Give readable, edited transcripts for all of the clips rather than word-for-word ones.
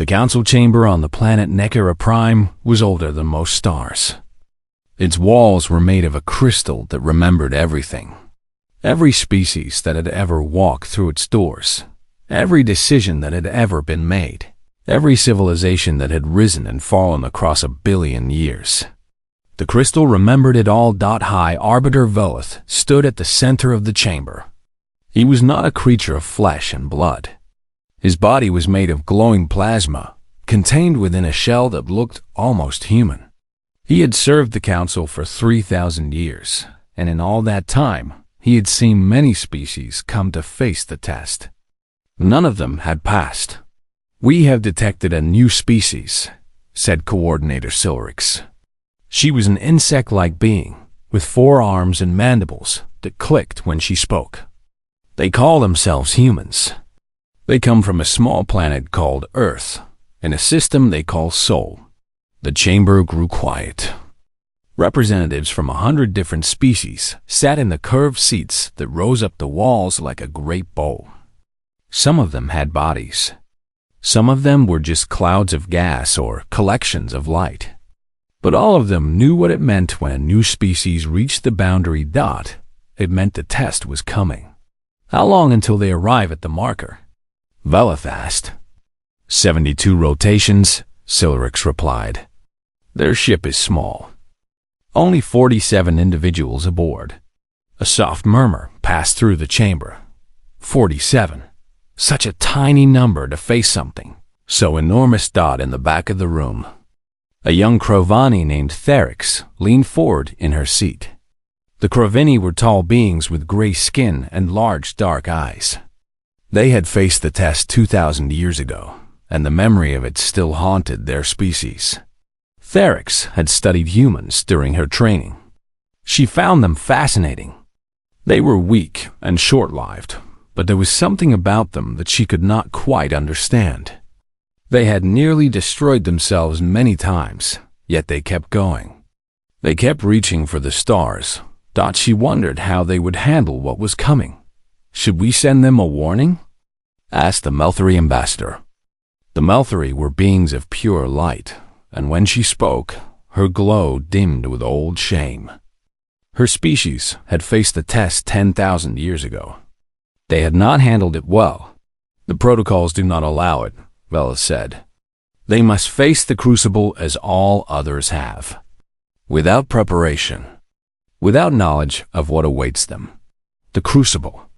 The council chamber on the planet Nekera Prime was older than most stars. Its walls were made of a crystal that remembered everything. Every species that had ever walked through its doors, every decision that had ever been made, every civilization that had risen and fallen across 1 billion years. The crystal remembered it all. High Arbiter Velith stood at the center of the chamber. He was not a creature of flesh and blood. His body was made of glowing plasma, contained within a shell that looked almost human. He had served the council for 3,000 years, and in all that time, he had seen many species come to face the test. None of them had passed. "We have detected a new species," said Coordinator Silrix. She was an insect-like being, with 4 arms and mandibles that clicked when she spoke. "They call themselves humans. They come from a small planet called Earth, in a system they call Sol." The chamber grew quiet. Representatives from 100 different species sat in the curved seats that rose up the walls like a great bowl. Some of them had bodies. Some of them were just clouds of gas or collections of light. But all of them knew what it meant when a new species reached the boundary. It meant the test was coming. "How long until they arrive at the marker?" Velith asked. 72 rotations, Silrix replied. "Their ship is small. Only 47 individuals aboard." A soft murmur passed through the chamber. 47. Such a tiny number to face something so enormous. In the back of the room, a young Krovani named Therix leaned forward in her seat. The Krovini were tall beings with gray skin and large dark eyes. They had faced the test 2,000 years ago, and the memory of it still haunted their species. Therix had studied humans during her training. She found them fascinating. They were weak and short-lived, but there was something about them that she could not quite understand. They had nearly destroyed themselves many times, yet they kept going. They kept reaching for the stars. She wondered how they would handle what was coming. "Should we send them a warning?" asked the Melthari ambassador. The Melthari were beings of pure light, and when she spoke, her glow dimmed with old shame. Her species had faced the test 10,000 years ago. They had not handled it well. "The protocols do not allow it," Velith said. "They must face the crucible as all others have, without preparation, without knowledge of what awaits them. The crucible."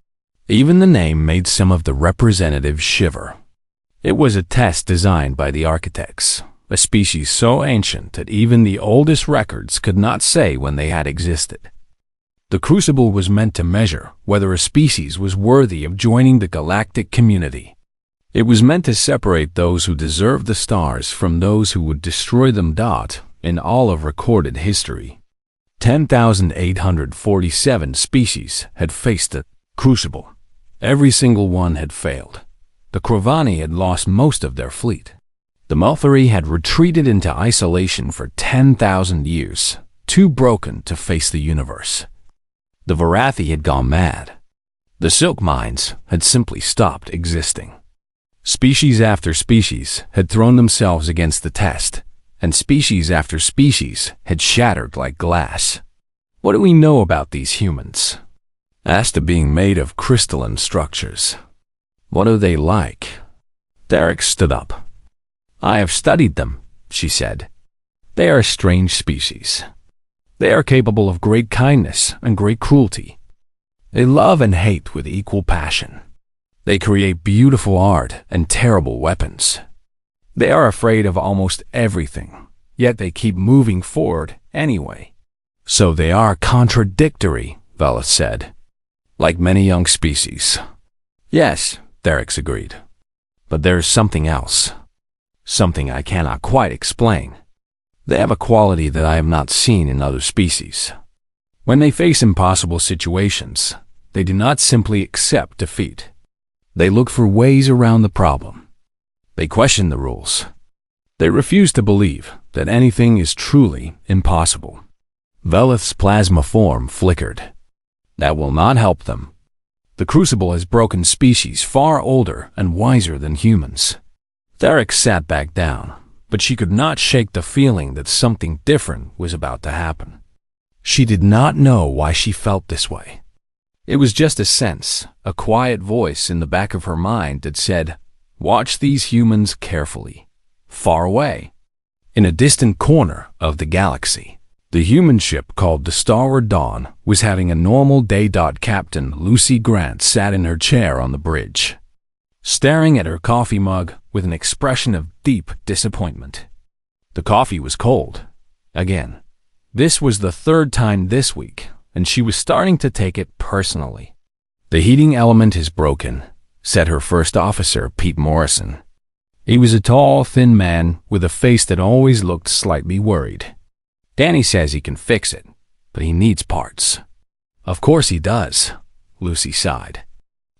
Even the name made some of the representatives shiver. It was a test designed by the architects, a species so ancient that even the oldest records could not say when they had existed. The crucible was meant to measure whether a species was worthy of joining the galactic community. It was meant to separate those who deserved the stars from those who would destroy them. In all of recorded history, 10,847 species had faced the crucible. Every single one had failed. The Krovani had lost most of their fleet. The Melthari had retreated into isolation for 10,000 years, too broken to face the universe. The Varathi had gone mad. The silk mines had simply stopped existing. Species after species had thrown themselves against the test, and species after species had shattered like glass. "What do we know about these humans?" asked a being made of crystalline structures. "What are they like?" Therix stood up. "I have studied them," she said. "They are a strange species. They are capable of great kindness and great cruelty. They love and hate with equal passion. They create beautiful art and terrible weapons. They are afraid of almost everything, yet they keep moving forward anyway." "So they are contradictory," Velith said. "Like many young species." "Yes," Therix agreed. "But there is something else. Something I cannot quite explain. They have a quality that I have not seen in other species. When they face impossible situations, they do not simply accept defeat. They look for ways around the problem. They question the rules. They refuse to believe that anything is truly impossible." Velith's plasma form flickered. "That will not help them. The crucible has broken species far older and wiser than humans. Derek sat back down, but she could not shake the feeling that something different was about to happen. She did not know why she felt this way. It was just a sense, a quiet voice in the back of her mind that said, "Watch these humans carefully." Far away, in a distant corner of the galaxy, the human ship called the Starboard Dawn was having a normal day. Captain Lucy Grant sat in her chair on the bridge, staring at her coffee mug with an expression of deep disappointment. The coffee was cold. Again. This was the third time this week, and she was starting to take it personally. "The heating element is broken," said her first officer, Pete Morrison. He was a tall, thin man with a face that always looked slightly worried. "Danny says he can fix it, but he needs parts." "Of course he does," Lucy sighed.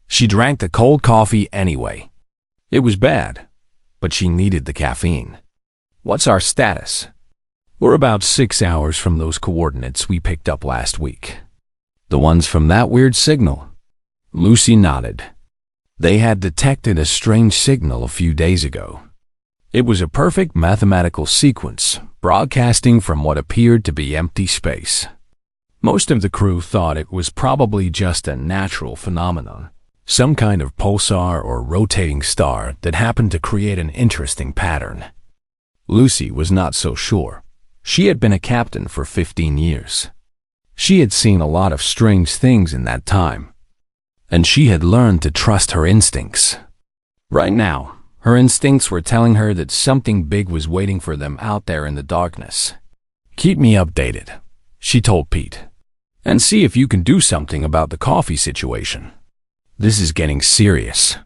She drank the cold coffee anyway. It was bad, but she needed the caffeine. "What's our status?" "We're about 6 hours from those coordinates we picked up last week." "The ones from that weird signal?" Lucy nodded. They had detected a strange signal a few days ago. It was a perfect mathematical sequence, broadcasting from what appeared to be empty space. Most of the crew thought it was probably just a natural phenomenon, some kind of pulsar or rotating star that happened to create an interesting pattern. Lucy was not so sure. She had been a captain for 15 years. She had seen a lot of strange things in that time, and she had learned to trust her instincts. Right now, her instincts were telling her that something big was waiting for them out there in the darkness. "Keep me updated," she told Pete, "and see if you can do something about the coffee situation. This is getting serious."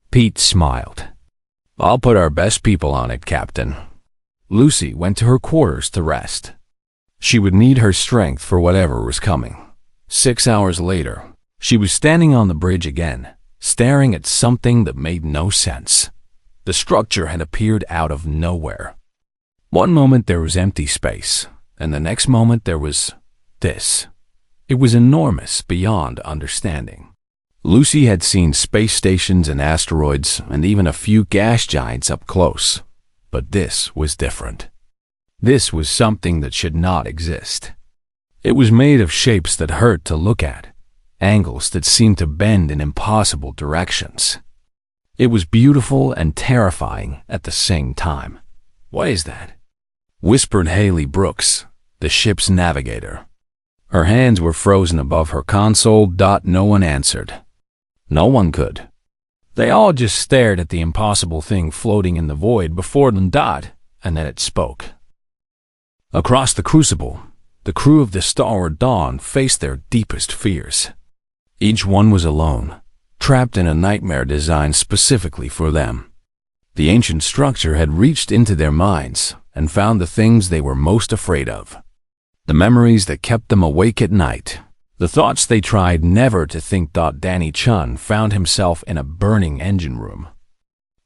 Pete smiled. "I'll put our best people on it, Captain." Lucy went to her quarters to rest. She would need her strength for whatever was coming. 6 hours later, she was standing on the bridge again, staring at something that made no sense. The structure had appeared out of nowhere. One moment there was empty space, and the next moment there was this. It was enormous beyond understanding. Lucy had seen space stations and asteroids and even a few gas giants up close. But this was different. This was something that should not exist. It was made of shapes that hurt to look at, angles that seemed to bend in impossible directions. It was beautiful and terrifying at the same time. "What is that?" whispered Haley Brooks, the ship's navigator. Her hands were frozen above her console. No one answered. No one could. They all just stared at the impossible thing floating in the void before them. And then it spoke. Across the crucible, the crew of the Starboard Dawn faced their deepest fears. Each one was alone, trapped in a nightmare designed specifically for them. The ancient structure had reached into their minds and found the things they were most afraid of. The memories that kept them awake at night. The thoughts they tried never to think. Danny Chun found himself in a burning engine room.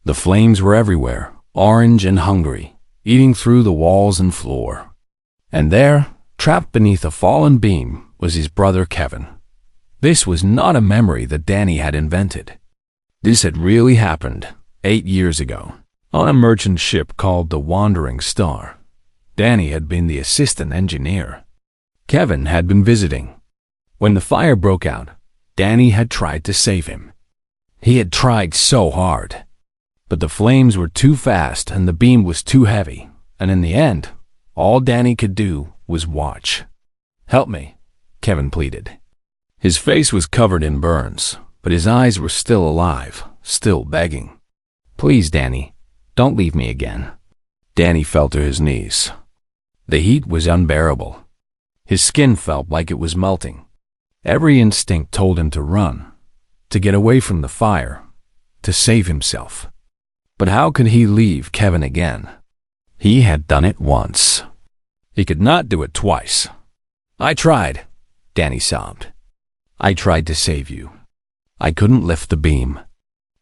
The flames were everywhere, orange and hungry, eating through the walls and floor. And there, trapped beneath a fallen beam, was his brother Kevin. This was not a memory that Danny had invented. This had really happened 8 years ago, on a merchant ship called the Wandering Star. Danny had been the assistant engineer. Kevin had been visiting. When the fire broke out, Danny had tried to save him. He had tried so hard. But the flames were too fast and the beam was too heavy, and in the end, all Danny could do was watch. "Help me," Kevin pleaded. His face was covered in burns, but his eyes were still alive, still begging. "Please, Danny, don't leave me again." Danny fell to his knees. The heat was unbearable. His skin felt like it was melting. Every instinct told him to run, to get away from the fire, to save himself. But how could he leave Kevin again? He had done it once. He could not do it twice. "I tried," Danny sobbed. "I tried to save you. I couldn't lift the beam.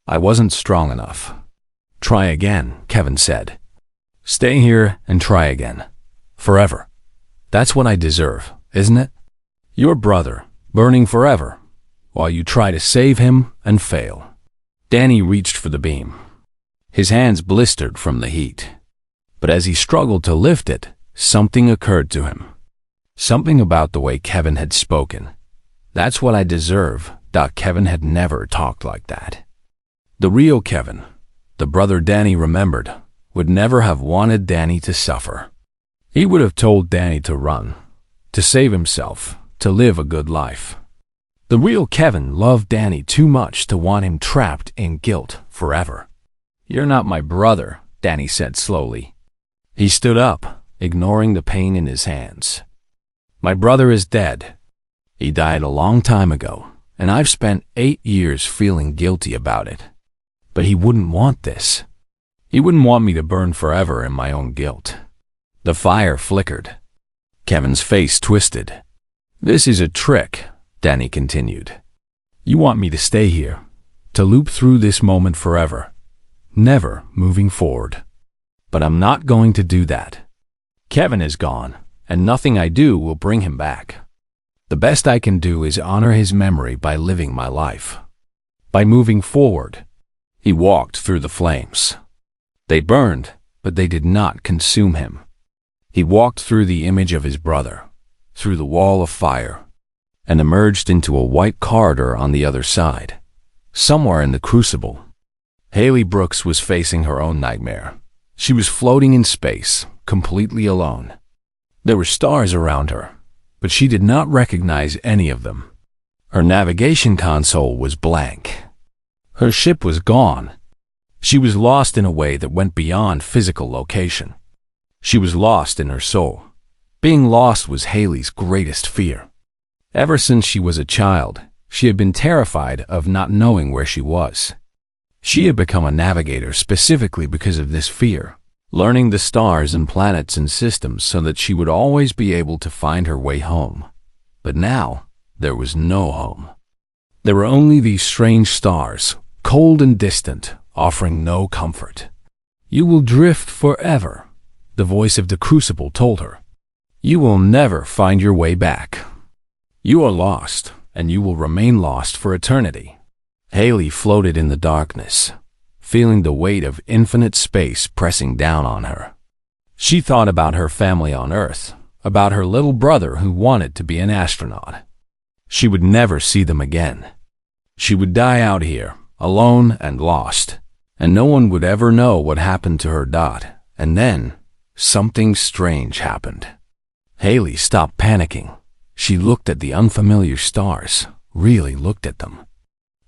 I wasn't strong enough." "Try again," Kevin said. "Stay here and try again. Forever. That's what I deserve, isn't it? Your brother, burning forever, while you try to save him and fail." Danny reached for the beam. His hands blistered from the heat. But as he struggled to lift it, something occurred to him. Something about the way Kevin had spoken. "That's what I deserve." Kevin had never talked like that. The real Kevin, the brother Danny remembered, would never have wanted Danny to suffer. He would have told Danny to run, to save himself, to live a good life. The real Kevin loved Danny too much to want him trapped in guilt forever. "You're not my brother," Danny said slowly. He stood up, ignoring the pain in his hands. "My brother is dead. He died a long time ago, and I've spent 8 years feeling guilty about it. But he wouldn't want this. He wouldn't want me to burn forever in my own guilt." The fire flickered. Kevin's face twisted. "This is a trick," Danny continued. "You want me to stay here, to loop through this moment forever, never moving forward. But I'm not going to do that. Kevin is gone, and nothing I do will bring him back. The best I can do is honor his memory by living my life, by moving forward." He walked through the flames. They burned, but they did not consume him. He walked through the image of his brother, through the wall of fire, and emerged into a white corridor on the other side, somewhere in the crucible. Haley Brooks was facing her own nightmare. She was floating in space, completely alone. There were stars around her, but she did not recognize any of them. Her navigation console was blank. Her ship was gone. She was lost in a way that went beyond physical location. She was lost in her soul. Being lost was Haley's greatest fear. Ever since she was a child, she had been terrified of not knowing where she was. She had become a navigator specifically because of this fear, learning the stars and planets and systems so that she would always be able to find her way home. But now, there was no home. There were only these strange stars, cold and distant, offering no comfort. "You will drift forever," the voice of the crucible told her. "You will never find your way back. You are lost, and you will remain lost for eternity." Haley floated in the darkness, feeling the weight of infinite space pressing down on her. She thought about her family on Earth, about her little brother who wanted to be an astronaut. She would never see them again. She would die out here, alone and lost, and no one would ever know what happened to her. And then, something strange happened. Haley stopped panicking. She looked at the unfamiliar stars, really looked at them.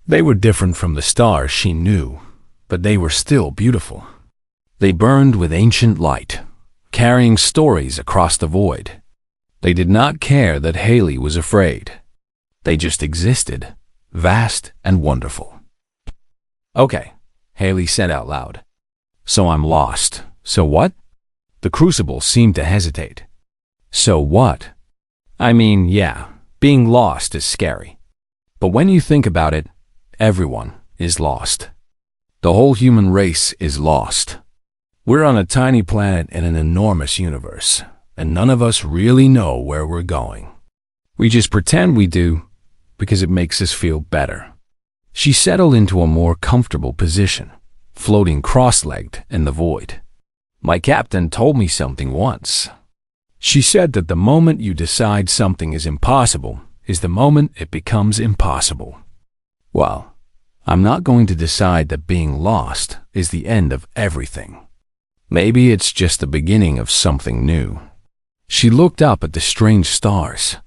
They were different from the stars she knew, but they were still beautiful. They burned with ancient light, carrying stories across the void. They did not care that Haley was afraid. They just existed, vast and wonderful. "Okay," Haley said out loud. "So I'm lost. So what?" The crucible seemed to hesitate. "So what? I mean, yeah, being lost is scary. But when you think about it, everyone is lost. The whole human race is lost. We're on a tiny planet in an enormous universe, and none of us really know where we're going. We just pretend we do because it makes us feel better." She settled into a more comfortable position, floating cross-legged in the void. "My captain told me something once. She said that the moment you decide something is impossible is the moment it becomes impossible. Well, I'm not going to decide that being lost is the end of everything. Maybe it's just the beginning of something new." She looked up at the strange stars.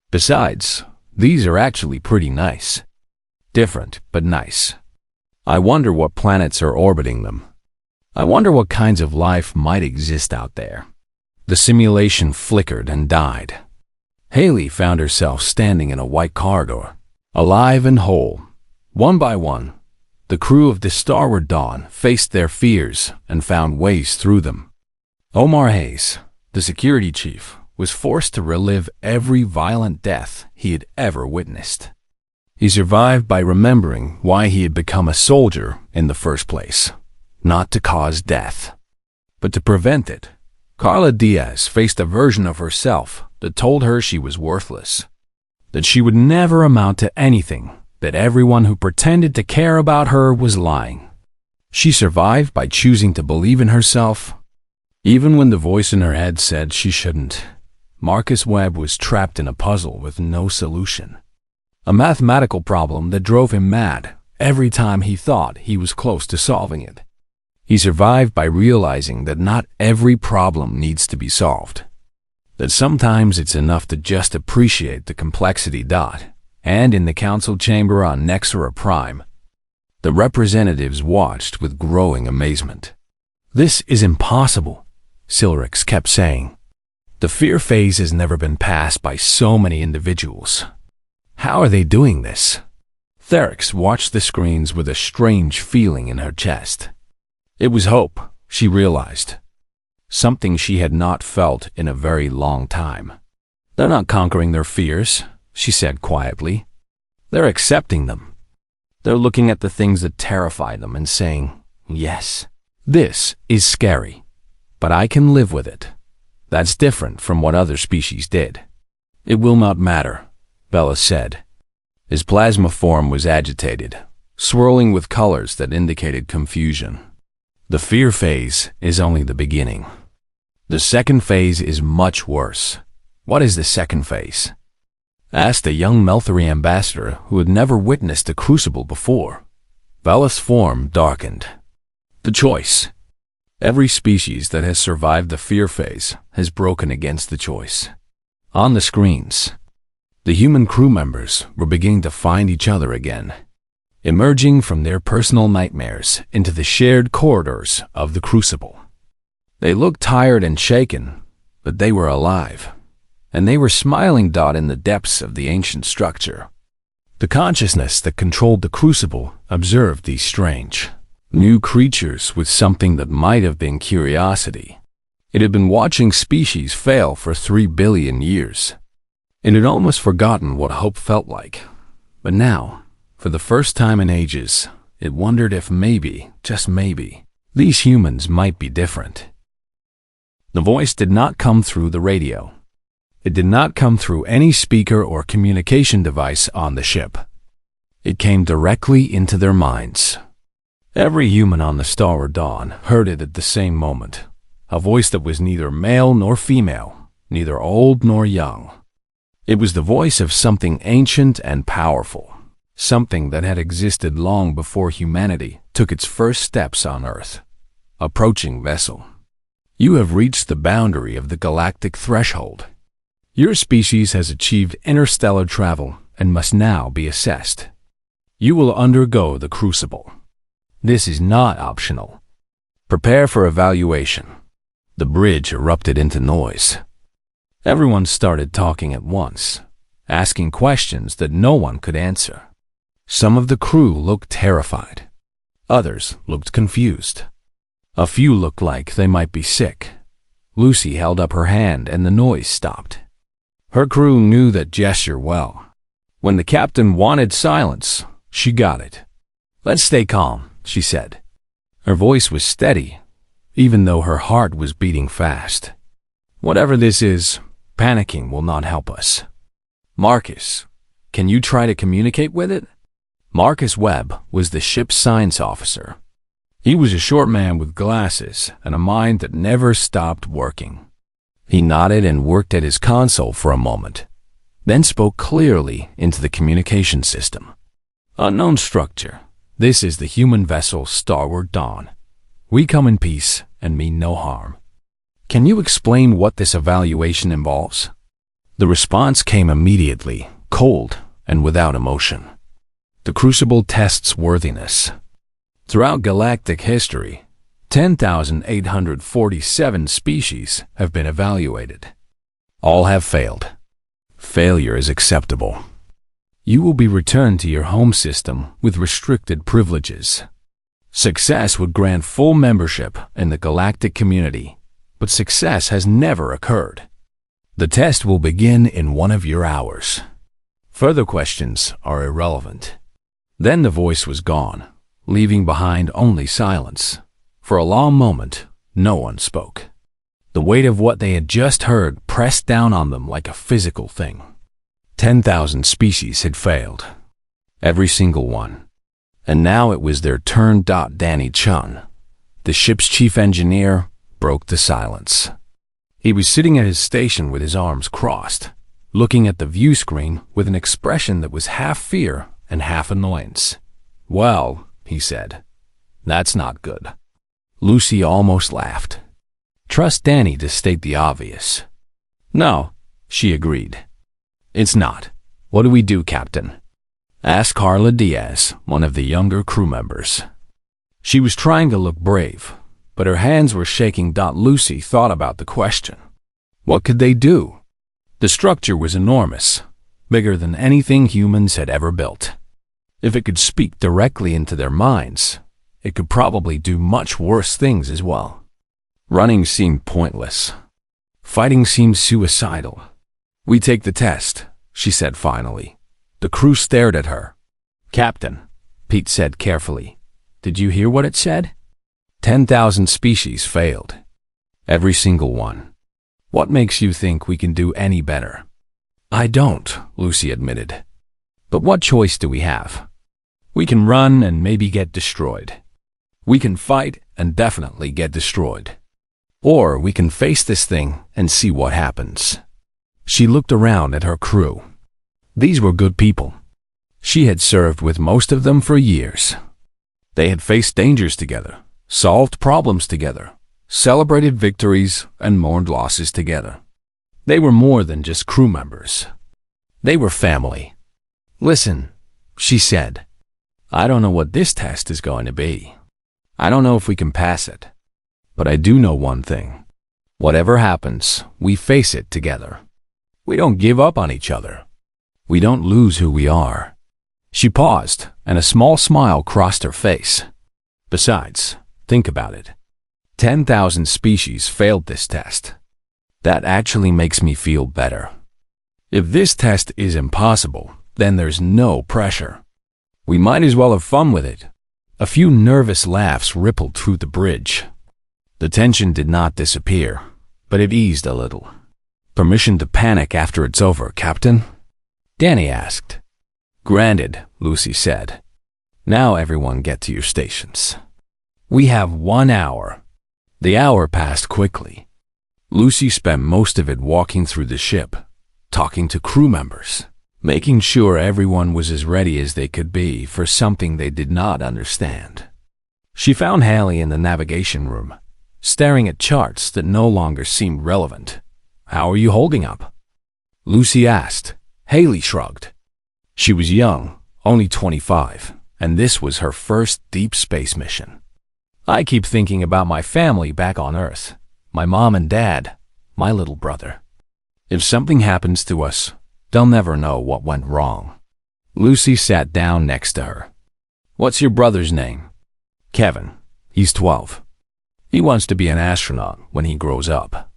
"Besides, these are actually pretty nice. Different, but nice. I wonder what planets are orbiting them. I wonder what kinds of life might exist out there." The simulation flickered and died. Haley found herself standing in a white corridor, alive and whole. One by one, the crew of the Starward Dawn faced their fears and found ways through them. Omar Hayes, the security chief, was forced to relive every violent death he had ever witnessed. He survived by remembering why he had become a soldier in the first place, not to cause death, but to prevent it. Carla Diaz faced a version of herself that told her she was worthless, that she would never amount to anything, that everyone who pretended to care about her was lying. She survived by choosing to believe in herself, even when the voice in her head said she shouldn't. Marcus Webb was trapped in a puzzle with no solution. A mathematical problem that drove him mad every time he thought he was close to solving it. He survived by realizing that not every problem needs to be solved. That sometimes it's enough to just appreciate the complexity. And in the council chamber on Nexera Prime, the representatives watched with growing amazement. "This is impossible," Silrix kept saying. "The fear phase has never been passed by so many individuals. How are they doing this?" Therix watched the screens with a strange feeling in her chest. It was hope, she realized. Something she had not felt in a very long time. "They're not conquering their fears," she said quietly. "They're accepting them. They're looking at the things that terrify them and saying, yes, this is scary, but I can live with it. That's different from what other species did." "It will not matter," Bella said. His plasma form was agitated, swirling with colors that indicated confusion. "The fear phase is only the beginning. The second phase is much worse." "What is the second phase?" asked a young Melthari ambassador who had never witnessed a crucible before. Bella's form darkened. "The choice. Every species that has survived the fear phase has broken against the choice." On the screens, the human crew members were beginning to find each other again, emerging from their personal nightmares into the shared corridors of the crucible. They looked tired and shaken, but they were alive, and they were smiling. In the depths of the ancient structure, the consciousness that controlled the crucible observed these strange, new creatures with something that might have been curiosity. It had been watching species fail for 3 billion years. It had almost forgotten what hope felt like. But now, for the first time in ages, it wondered if maybe, just maybe, these humans might be different. The voice did not come through the radio. It did not come through any speaker or communication device on the ship. It came directly into their minds. Every human on the Star Dawn heard it at the same moment, a voice that was neither male nor female, neither old nor young. It was the voice of something ancient and powerful, something that had existed long before humanity took its first steps on Earth. Approaching vessel. "You have reached the boundary of the galactic threshold. Your species has achieved interstellar travel and must now be assessed. You will undergo the crucible. This is not optional. Prepare for evaluation." The bridge erupted into noise. Everyone started talking at once, asking questions that no one could answer. Some of the crew looked terrified. Others looked confused. A few looked like they might be sick. Lucy held up her hand and the noise stopped. Her crew knew that gesture well. When the captain wanted silence, she got it. "Let's stay calm," she said. Her voice was steady, even though her heart was beating fast. "Whatever this is, panicking will not help us. Marcus, can you try to communicate with it?" Marcus Webb was the ship's science officer. He was a short man with glasses and a mind that never stopped working. He nodded and worked at his console for a moment, then spoke clearly into the communication system. "Unknown structure. This is the human vessel Starward Dawn. We come in peace and mean no harm. Can you explain what this evaluation involves?" The response came immediately, cold and without emotion. "The crucible tests worthiness. Throughout galactic history, 10,847 species have been evaluated. All have failed. Failure is acceptable. You will be returned to your home system with restricted privileges. Success would grant full membership in the galactic community, but success has never occurred. The test will begin in 1 of your hours. Further questions are irrelevant." Then the voice was gone, leaving behind only silence. For a long moment, no one spoke. The weight of what they had just heard pressed down on them like a physical thing. 10,000 species had failed. Every single one. And now it was their turn. Danny Chun, the ship's chief engineer, broke the silence. He was sitting at his station with his arms crossed, looking at the view screen with an expression that was half fear and half annoyance. "Well," he said, "that's not good." Lucy almost laughed. "Trust Danny to state the obvious." "No," she agreed. "It's not. What do we do, Captain?" asked Carla Diaz, one of the younger crew members. She was trying to look brave, but her hands were shaking. Lucy thought about the question. What could they do? The structure was enormous, bigger than anything humans had ever built. If it could speak directly into their minds, it could probably do much worse things as well. Running seemed pointless. Fighting seemed suicidal. "We take the test," she said finally. The crew stared at her. "Captain," Pete said carefully, "did you hear what it said? 10,000 species failed. Every single one. What makes you think we can do any better?" "I don't," Lucy admitted. "But what choice do we have? We can run and maybe get destroyed. We can fight and definitely get destroyed. Or we can face this thing and see what happens." She looked around at her crew. These were good people. She had served with most of them for years. They had faced dangers together, solved problems together, celebrated victories, and mourned losses together. They were more than just crew members. They were family. "Listen," she said, "I don't know what this test is going to be. I don't know if we can pass it. But I do know one thing. Whatever happens, we face it together. We don't give up on each other. We don't lose who we are." She paused, and a small smile crossed her face. "Besides, think about it. 10,000 species failed this test. That actually makes me feel better. If this test is impossible, then there's no pressure. We might as well have fun with it." A few nervous laughs rippled through the bridge. The tension did not disappear, but it eased a little. "Permission to panic after it's over, Captain?" Danny asked. "Granted," Lucy said. "Now everyone get to your stations. We have 1 hour." The hour passed quickly. Lucy spent most of it walking through the ship, talking to crew members, making sure everyone was as ready as they could be for something they did not understand. She found Haley in the navigation room, staring at charts that no longer seemed relevant. "How are you holding up?" Lucy asked. Haley shrugged. She was young, only 25, and this was her first deep space mission. "I keep thinking about my family back on Earth, my mom and dad, my little brother. If something happens to us, they'll never know what went wrong." Lucy sat down next to her. "What's your brother's name?" "Kevin. He's 12. He wants to be an astronaut when he grows up."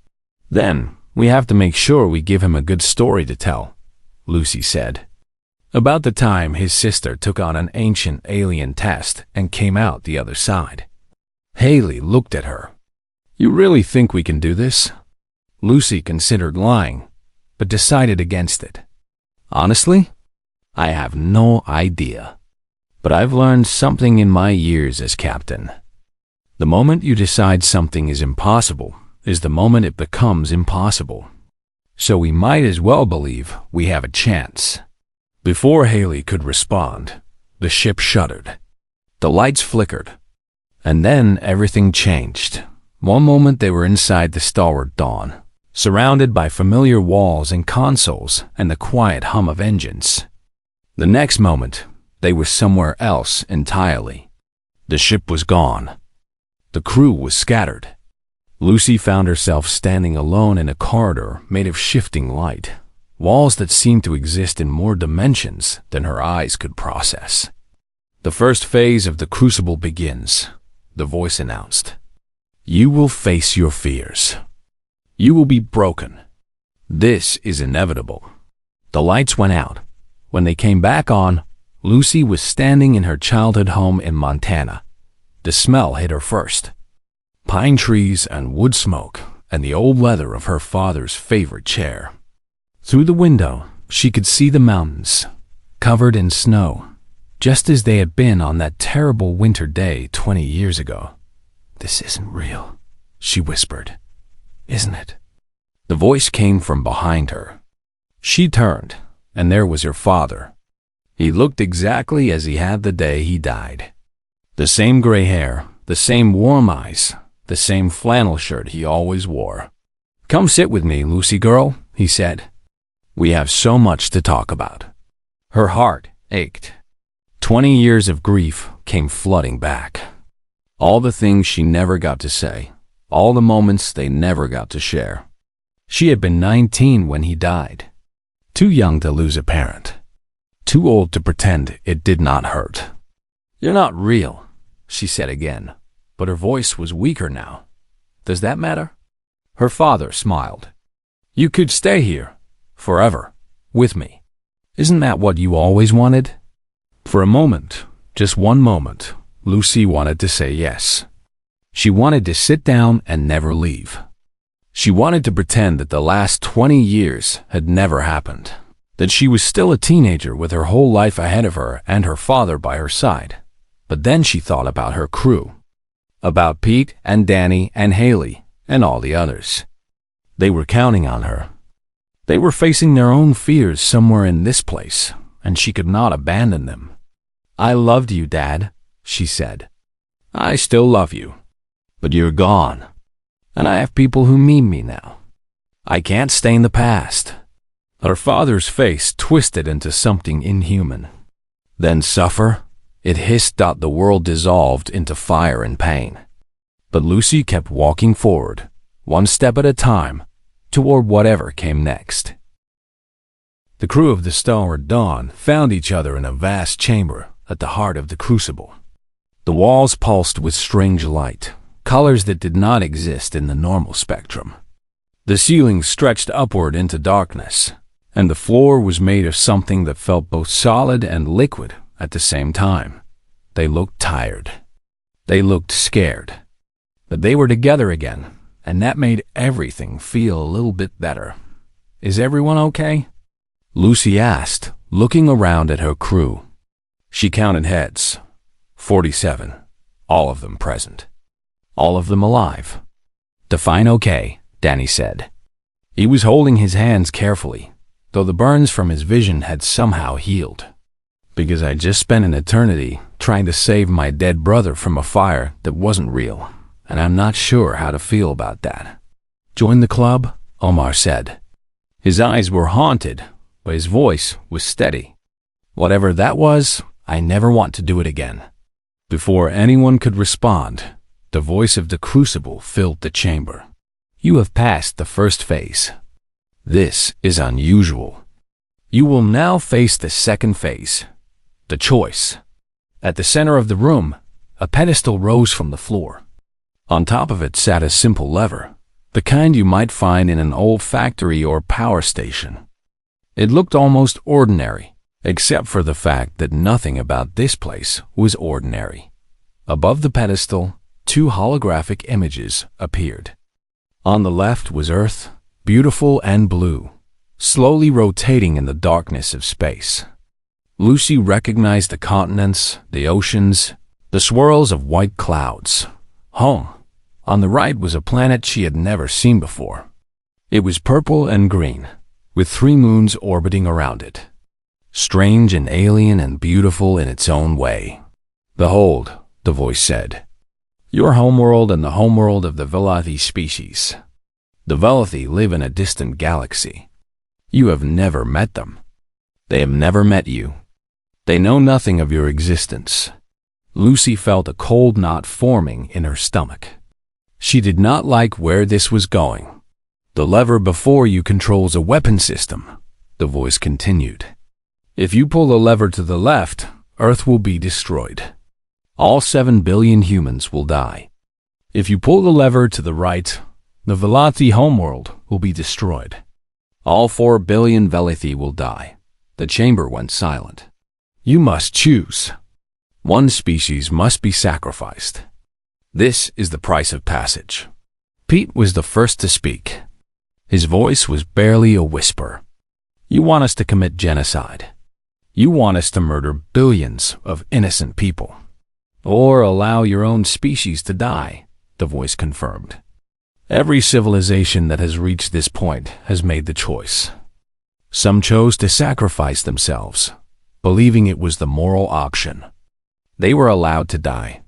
"Then we have to make sure we give him a good story to tell," Lucy said. "About the time his sister took on an ancient alien test and came out the other side." Haley looked at her. "You really think we can do this?" Lucy considered lying, but decided against it. "Honestly, I have no idea. But I've learned something in my years as captain. The moment you decide something is impossible is the moment it becomes impossible. So we might as well believe we have a chance." Before Haley could respond, the ship shuddered. The lights flickered. And then everything changed. One moment they were inside the stalwart dawn, surrounded by familiar walls and consoles and the quiet hum of engines. The next moment, they were somewhere else entirely. The ship was gone. The crew was scattered. Lucy found herself standing alone in a corridor made of shifting light, walls that seemed to exist in more dimensions than her eyes could process. "The first phase of the crucible begins," the voice announced. "You will face your fears. You will be broken. This is inevitable." The lights went out. When they came back on, Lucy was standing in her childhood home in Montana. The smell hit her first. Pine trees and wood smoke and the old leather of her father's favorite chair. Through the window, she could see the mountains, covered in snow, just as they had been on that terrible winter day 20 years ago. "This isn't real," she whispered. "Isn't it?" The voice came from behind her. She turned, and there was her father. He looked exactly as he had the day he died. The same gray hair, the same warm eyes, the same flannel shirt he always wore. "Come sit with me, Lucy girl," he said. "We have so much to talk about." Her heart ached. 20 years of grief came flooding back. All the things she never got to say, all the moments they never got to share. She had been 19 when he died. Too young to lose a parent. Too old to pretend it did not hurt. "You're not real," she said again, but her voice was weaker now. "Does that matter?" Her father smiled. "You could stay here, forever, with me. Isn't that what you always wanted?" For a moment, just one moment, Lucy wanted to say yes. She wanted to sit down and never leave. She wanted to pretend that the last 20 years had never happened, that she was still a teenager with her whole life ahead of her and her father by her side. But then she thought about her crew, about Pete and Danny and Haley and all the others. They were counting on her. They were facing their own fears somewhere in this place, and she could not abandon them. "I loved you, Dad," she said. "I still love you, but you're gone. And I have people who need me now. I can't stay in the past." Her father's face twisted into something inhuman. "Then suffer?" It hissed. The world dissolved into fire and pain. But Lucy kept walking forward, one step at a time, toward whatever came next. The crew of the Star Dawn found each other in a vast chamber at the heart of the crucible. The walls pulsed with strange light, colors that did not exist in the normal spectrum. The ceiling stretched upward into darkness, and the floor was made of something that felt both solid and liquid at the same time. They looked tired. They looked scared. But they were together again, and that made everything feel a little bit better. "Is everyone okay?" Lucy asked, looking around at her crew. She counted heads. 47. All of them present. All of them alive. "Define okay," Danny said. He was holding his hands carefully, though the burns from his vision had somehow healed. "Because I just spent an eternity trying to save my dead brother from a fire that wasn't real, and I'm not sure how to feel about that." "Join the club?" Omar said. His eyes were haunted, but his voice was steady. "Whatever that was, I never want to do it again." Before anyone could respond, the voice of the crucible filled the chamber. "You have passed the first phase. This is unusual. You will now face the second phase, the choice." At the center of the room, a pedestal rose from the floor. On top of it sat a simple lever, the kind you might find in an old factory or power station. It looked almost ordinary, except for the fact that nothing about this place was ordinary. Above the pedestal, two holographic images appeared. On the left was Earth, beautiful and blue, slowly rotating in the darkness of space. Lucy recognized the continents, the oceans, the swirls of white clouds. Home. On the right was a planet she had never seen before. It was purple and green, with 3 moons orbiting around it. Strange and alien and beautiful in its own way. "Behold," the voice said, "your homeworld and the homeworld of the Velothi species. The Velothi live in a distant galaxy. You have never met them. They have never met you. They know nothing of your existence." Lucy felt a cold knot forming in her stomach. She did not like where this was going. "The lever before you controls a weapon system," the voice continued. "If you pull the lever to the left, Earth will be destroyed. All 7 billion humans will die. If you pull the lever to the right, the Velothi homeworld will be destroyed. All 4 billion Velothi will die." The chamber went silent. "You must choose. One species must be sacrificed. This is the price of passage." Pete was the first to speak. His voice was barely a whisper. "You want us to commit genocide. You want us to murder billions of innocent people. Or allow your own species to die, the voice confirmed. Every civilization that has reached this point has made the choice. Some chose to sacrifice themselves, believing it was the moral option. They were allowed to die.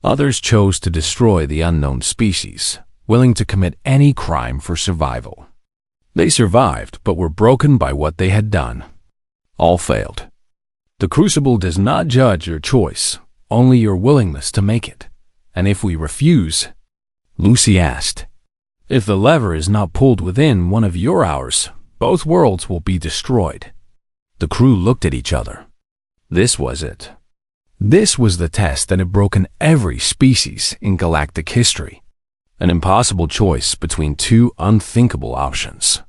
Others chose to destroy the unknown species, willing to commit any crime for survival. They survived, but were broken by what they had done. All failed. The Crucible does not judge your choice, only your willingness to make it. And if we refuse, Lucy asked, if the lever is not pulled within one of your hours, both worlds will be destroyed. The crew looked at each other. This was it. This was the test that had broken every species in galactic history. An impossible choice between two unthinkable options.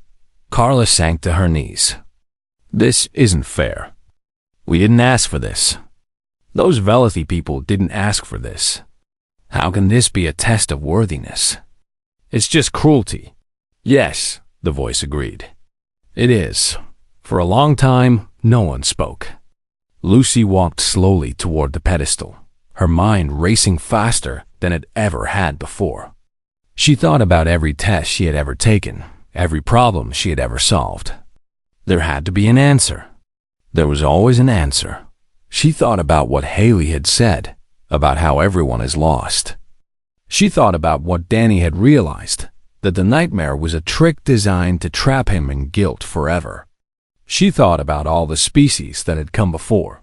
Carla sank to her knees. This isn't fair. We didn't ask for this. Those Velothi people didn't ask for this. How can this be a test of worthiness? It's just cruelty. Yes, the voice agreed. It is. For a long time, no one spoke. Lucy walked slowly toward the pedestal, her mind racing faster than it ever had before. She thought about every test she had ever taken, every problem she had ever solved. There had to be an answer. There was always an answer. She thought about what Haley had said, about how everyone is lost. She thought about what Danny had realized, that the nightmare was a trick designed to trap him in guilt forever. She thought about all the species that had come before.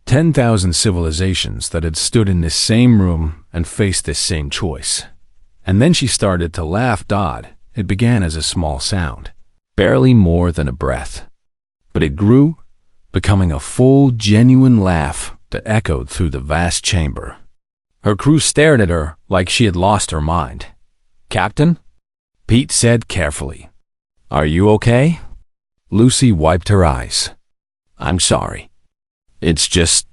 10,000 civilizations that had stood in this same room and faced this same choice. And then she started to laugh. It began as a small sound, barely more than a breath. But it grew, becoming a full, genuine laugh that echoed through the vast chamber. Her crew stared at her like she had lost her mind. "Captain?" Pete said carefully. "Are you okay?" Lucy wiped her eyes. "I'm sorry. It's just,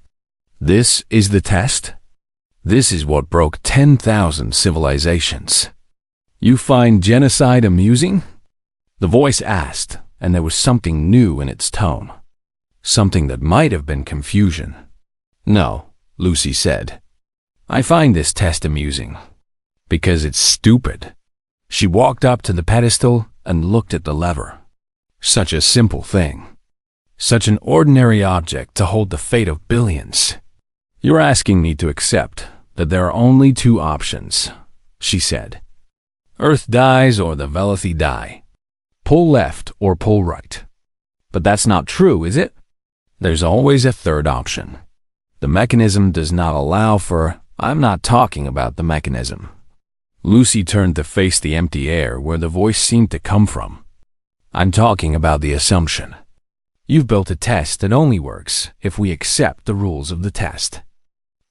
this is the test? This is what broke 10,000 civilizations. You find genocide amusing?" The voice asked, and there was something new in its tone. Something that might have been confusion. "No," Lucy said. "I find this test amusing. Because it's stupid." She walked up to the pedestal and looked at the lever. Such a simple thing. Such an ordinary object to hold the fate of billions. "You're asking me to accept that there are only two options," she said. "Earth dies or the Velothi die. Pull left or pull right. But that's not true, is it? There's always a third option. The mechanism does not allow for... I'm not talking about the mechanism." Lucy turned to face the empty air where the voice seemed to come from. "I'm talking about the assumption. You've built a test that only works if we accept the rules of the test.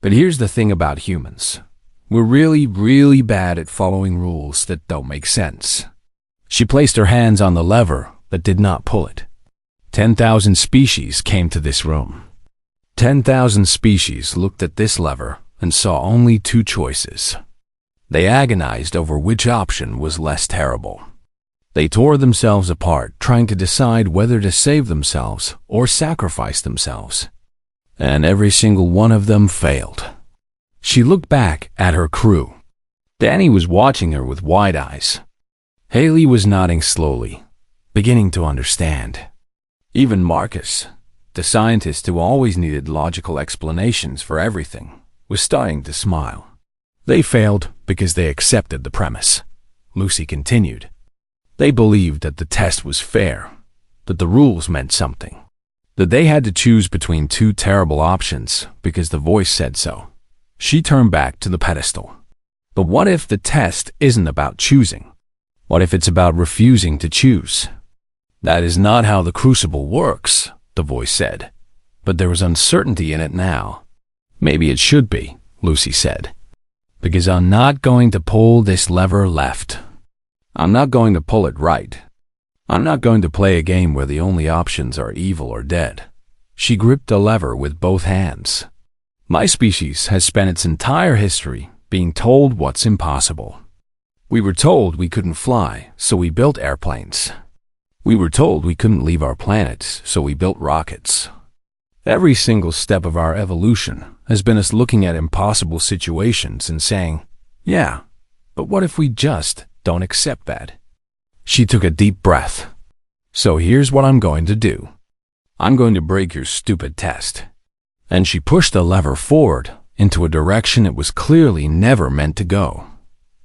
But here's the thing about humans. We're really, really bad at following rules that don't make sense." She placed her hands on the lever but did not pull it. 10,000 species came to this room. 10,000 species looked at this lever and saw only two choices. They agonized over which option was less terrible. They tore themselves apart, trying to decide whether to save themselves or sacrifice themselves. And every single one of them failed. She looked back at her crew. Danny was watching her with wide eyes. Haley was nodding slowly, beginning to understand. Even Marcus, the scientist who always needed logical explanations for everything, was starting to smile. They failed because they accepted the premise. Lucy continued. They believed that the test was fair, that the rules meant something, that they had to choose between two terrible options because the voice said so. She turned back to the pedestal. But what if the test isn't about choosing? What if it's about refusing to choose? "That is not how the Crucible works," the voice said. But there was uncertainty in it now. "Maybe it should be," Lucy said. "Because I'm not going to pull this lever left. I'm not going to pull it right. I'm not going to play a game where the only options are evil or dead." She gripped the lever with both hands. "My species has spent its entire history being told what's impossible. We were told we couldn't fly, so we built airplanes. We were told we couldn't leave our planet, so we built rockets. Every single step of our evolution has been us looking at impossible situations and saying, yeah, but what if we just don't accept that? She took a deep breath. So here's what I'm going to do. I'm going to break your stupid test. And she pushed the lever forward into a direction it was clearly never meant to go.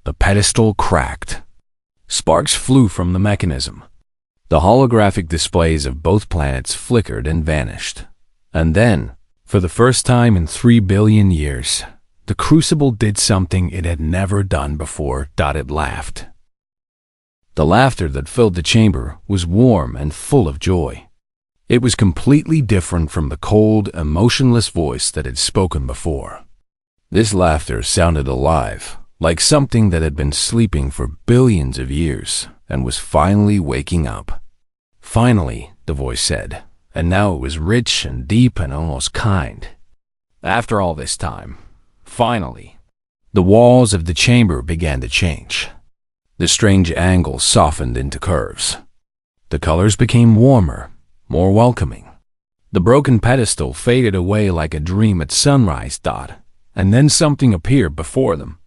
The pedestal cracked. Sparks flew from the mechanism. The holographic displays of both planets flickered and vanished. And then, for the first time in 3 billion years, the crucible did something it had never done before. It laughed. The laughter that filled the chamber was warm and full of joy. It was completely different from the cold, emotionless voice that had spoken before. This laughter sounded alive, like something that had been sleeping for billions of years and was finally waking up. Finally, the voice said, and now it was rich and deep and almost kind. After all this time, finally, the walls of the chamber began to change. The strange angles softened into curves. The colors became warmer, more welcoming. The broken pedestal faded away like a dream at sunrise. And then something appeared before them.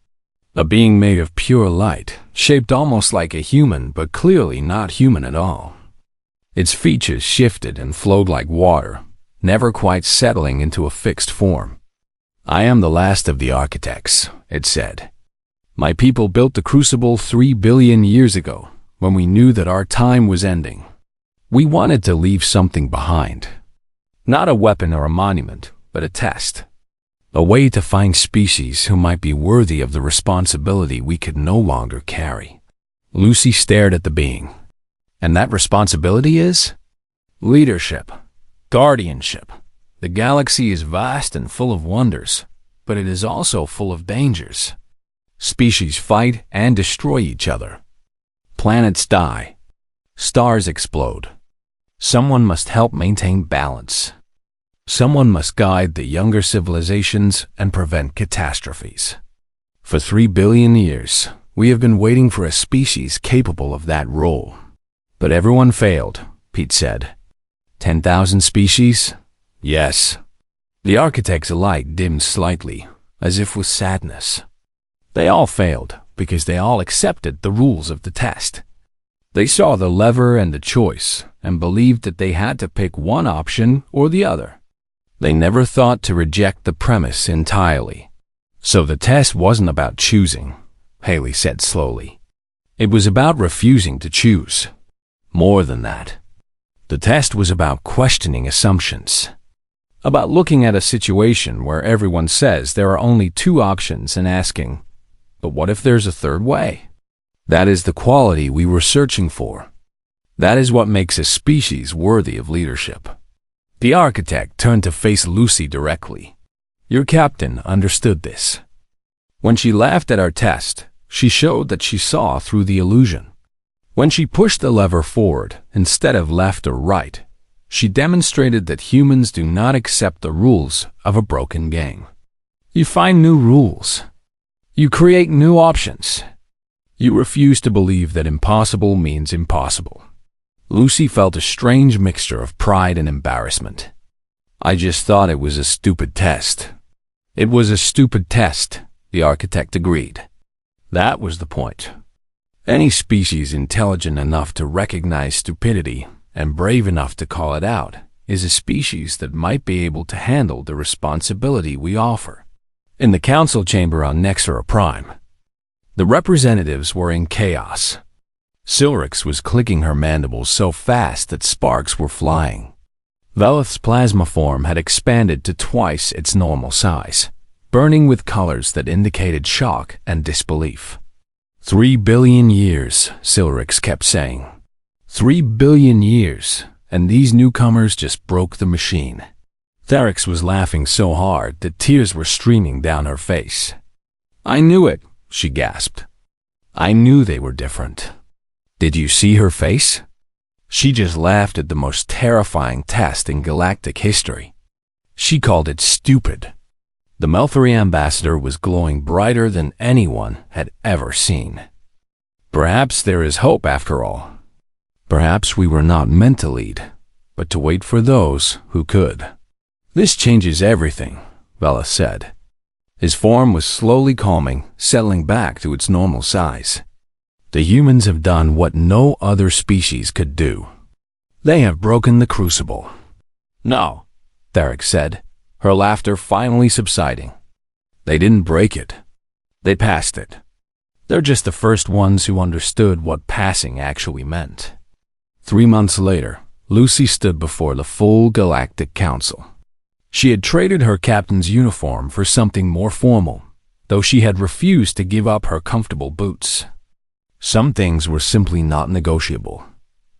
A being made of pure light, shaped almost like a human, but clearly not human at all. Its features shifted and flowed like water, never quite settling into a fixed form. I am the last of the architects, it said. My people built the crucible 3 billion years ago, when we knew that our time was ending. We wanted to leave something behind. Not a weapon or a monument, but a test. A way to find species who might be worthy of the responsibility we could no longer carry. Lucy stared at the being. And that responsibility is? Leadership. Guardianship. The galaxy is vast and full of wonders, but it is also full of dangers. Species fight and destroy each other. Planets die. Stars explode. Someone must help maintain balance. Someone must guide the younger civilizations and prevent catastrophes. For 3 billion years, we have been waiting for a species capable of that role. But everyone failed, Pete said. 10,000 species? Yes. The architect's light dimmed slightly, as if with sadness. They all failed because they all accepted the rules of the test. They saw the lever and the choice and believed that they had to pick one option or the other. They never thought to reject the premise entirely. So the test wasn't about choosing, Haley said slowly. It was about refusing to choose. More than that. The test was about questioning assumptions. About looking at a situation where everyone says there are only 2 options and asking, but what if there's a third way? That is the quality we were searching for. That is what makes a species worthy of leadership. The architect turned to face Lucy directly. Your captain understood this. When she laughed at our test, she showed that she saw through the illusion. When she pushed the lever forward instead of left or right, she demonstrated that humans do not accept the rules of a broken game. You find new rules. You create new options. You refuse to believe that impossible means impossible. Lucy felt a strange mixture of pride and embarrassment. I just thought it was a stupid test. It was a stupid test, the architect agreed. That was the point. Any species intelligent enough to recognize stupidity and brave enough to call it out is a species that might be able to handle the responsibility we offer. In the council chamber on Nexera Prime, the representatives were in chaos. Silrix was clicking her mandibles so fast that sparks were flying. Velith's plasma form had expanded to twice its normal size, burning with colors that indicated shock and disbelief. 3 billion years, Silrix kept saying. 3 billion years, and these newcomers just broke the machine. Therix was laughing so hard that tears were streaming down her face. I knew it, she gasped. I knew they were different. Did you see her face? She just laughed at the most terrifying test in galactic history. She called it stupid. The Melthari ambassador was glowing brighter than anyone had ever seen. Perhaps there is hope after all. Perhaps we were not meant to lead, but to wait for those who could. "This changes everything," Vela said. His form was slowly calming, settling back to its normal size. "The humans have done what no other species could do. They have broken the crucible." "No," Theric said, her laughter finally subsiding. "They didn't break it. They passed it. They're just the first ones who understood what passing actually meant." 3 months later, Lucy stood before the full Galactic Council. She had traded her captain's uniform for something more formal, though she had refused to give up her comfortable boots. Some things were simply not negotiable.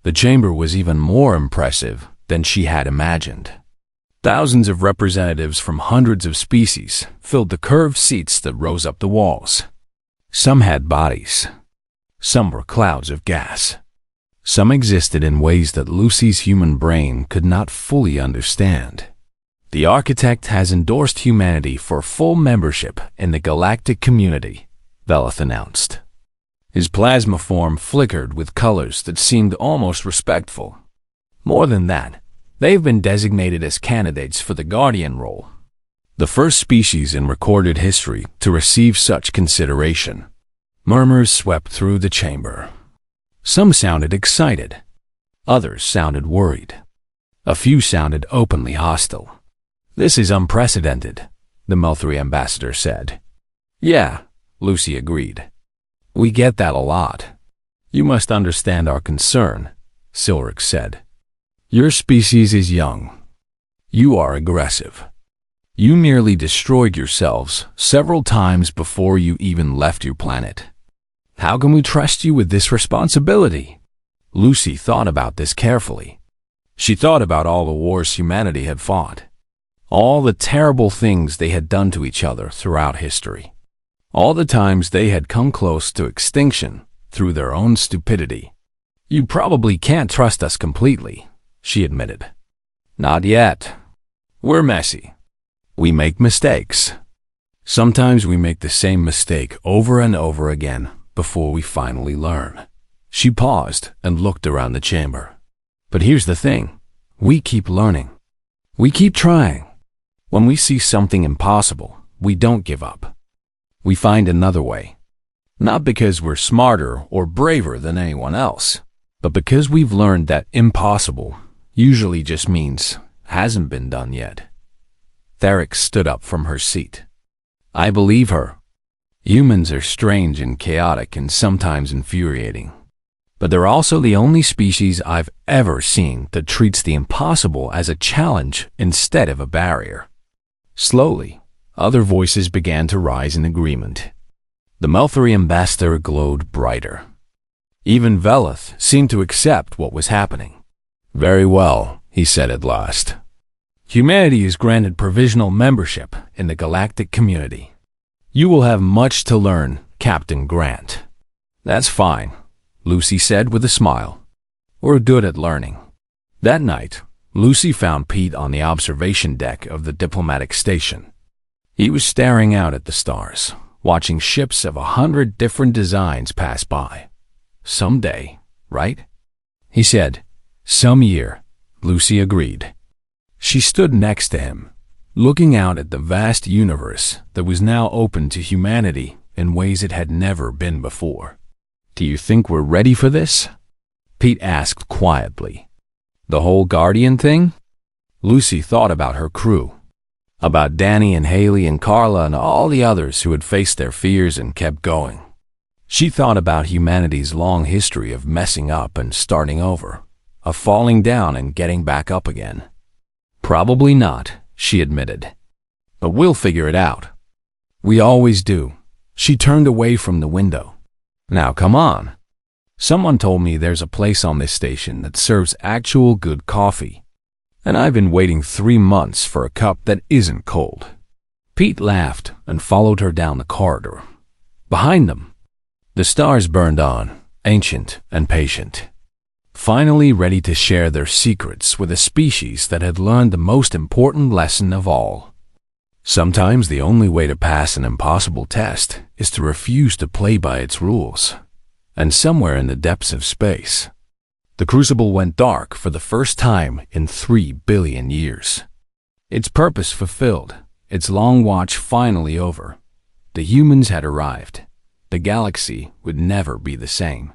The chamber was even more impressive than she had imagined. Thousands of representatives from hundreds of species filled the curved seats that rose up the walls. Some had bodies. Some were clouds of gas. Some existed in ways that Lucy's human brain could not fully understand. "The architect has endorsed humanity for full membership in the galactic community," Veleth announced. His plasma form flickered with colors that seemed almost respectful. "More than that, they've been designated as candidates for the Guardian role. The first species in recorded history to receive such consideration." Murmurs swept through the chamber. Some sounded excited. Others sounded worried. A few sounded openly hostile. "This is unprecedented," the Melthri ambassador said. "Yeah," Lucy agreed. "We get that a lot. You must understand our concern," Silric said. "Your species is young. You are aggressive. You merely destroyed yourselves several times before you even left your planet. How can we trust you with this responsibility?" Lucy thought about this carefully. She thought about all the wars humanity had fought, all the terrible things they had done to each other throughout history, all the times they had come close to extinction through their own stupidity. "You probably can't trust us completely," she admitted. "Not yet. We're messy. We make mistakes. Sometimes we make the same mistake over and over again before we finally learn." She paused and looked around the chamber. "But here's the thing. We keep learning. We keep trying. When we see something impossible, we don't give up. We find another way. Not because we're smarter or braver than anyone else, but because we've learned that impossible usually just means hasn't been done yet." Theric stood up from her seat. "I believe her. Humans are strange and chaotic and sometimes infuriating. But they're also the only species I've ever seen that treats the impossible as a challenge instead of a barrier." Slowly, other voices began to rise in agreement. The Melthri ambassador glowed brighter. Even Veleth seemed to accept what was happening. "Very well," he said at last. "Humanity is granted provisional membership in the galactic community. You will have much to learn, Captain Grant." "That's fine," Lucy said with a smile. "We're good at learning." That night, Lucy found Pete on the observation deck of the diplomatic station. He was staring out at the stars, watching ships of 100 different designs pass by. "Someday, right?" he said. "Some year," Lucy agreed. She stood next to him, looking out at the vast universe that was now open to humanity in ways it had never been before. "Do you think we're ready for this?" Pete asked quietly. "The whole Guardian thing?" Lucy thought about her crew, about Danny and Haley and Carla and all the others who had faced their fears and kept going. She thought about humanity's long history of messing up and starting over, of falling down and getting back up again. "Probably not," she admitted. "But we'll figure it out. We always do." She turned away from the window. "Now come on. Someone told me there's a place on this station that serves actual good coffee, and I've been waiting 3 months for a cup that isn't cold." Pete laughed and followed her down the corridor. Behind them, the stars burned on, ancient and patient, finally ready to share their secrets with a species that had learned the most important lesson of all. Sometimes the only way to pass an impossible test is to refuse to play by its rules. And somewhere in the depths of space, the crucible went dark for the first time in 3 billion years. Its purpose fulfilled, its long watch finally over. The humans had arrived. The galaxy would never be the same.